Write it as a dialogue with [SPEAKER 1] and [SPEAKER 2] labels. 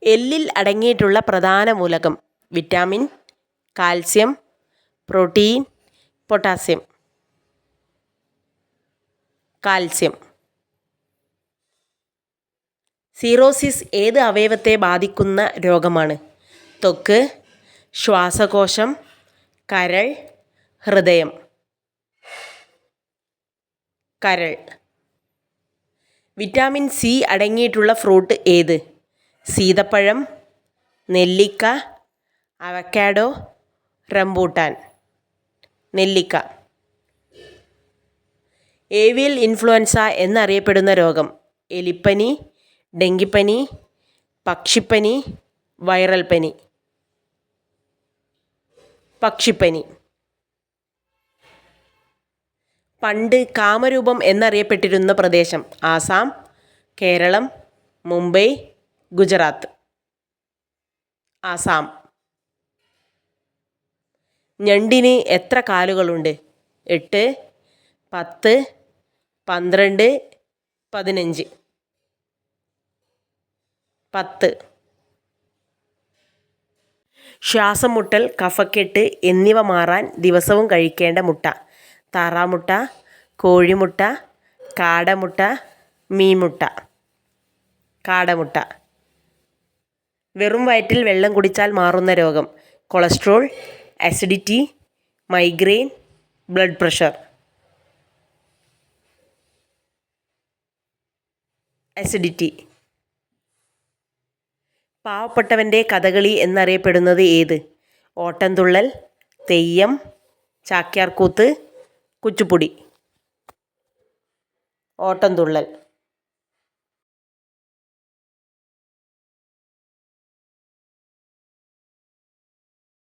[SPEAKER 1] എല്ലിൽ അടങ്ങിയിട്ടുള്ള പ്രധാന മൂലകം. Vitamin, calcium, protein, potassium. Calcium. Cirrhosis ഏത് അവയവത്തെ ബാധിക്കുന്ന രോഗമാണ്? ത്വക്ക്, ശ്വാസകോശം, കരൾ, ഹൃദയം. കരൾ. വിറ്റാമിൻ സി അടങ്ങിയിട്ടുള്ള ഫ്രൂട്ട് ഏത്? സീതപ്പഴം, നെല്ലിക്ക, അവക്കാഡോ, റംബൂട്ടാൻ. നെല്ലിക്ക. ഏവിയൽ ഇൻഫ്ലുവൻസ എന്നറിയപ്പെടുന്ന രോഗം. എലിപ്പനി, ഡെങ്കിപ്പനി, പക്ഷിപ്പനി, വൈറൽ പനി. പക്ഷിപ്പനി. പണ്ട് കാമരൂപം എന്നറിയപ്പെട്ടിരുന്ന പ്രദേശം. ആസാം, കേരളം, മുംബൈ, ഗുജറാത്ത്. ആസാം. ഞണ്ടിന് എത്ര കാലുകളുണ്ട്? 8, 10, 12, 15. 10. ശ്വാസം മുട്ടൽ, കഫക്കെട്ട് എന്നിവ മാറാൻ ദിവസവും കഴിക്കേണ്ട മുട്ട. താറാമുട്ട, കോഴിമുട്ട, കാടമുട്ട, മീൻമുട്ട. കാടമുട്ട. വെറും വയറ്റിൽ വെള്ളം കുടിച്ചാൽ മാറുന്ന രോഗം. Cholesterol, acidity, migraine, blood pressure. Acidity. പാവപ്പെട്ടവൻ്റെ കഥകളി എന്നറിയപ്പെടുന്നത് ഏത്? ഓട്ടംതുള്ളൽ, തെയ്യം, ചാക്യാർകൂത്ത്, കുച്ചുപ്പുടി. ഓട്ടംതുള്ളൽ.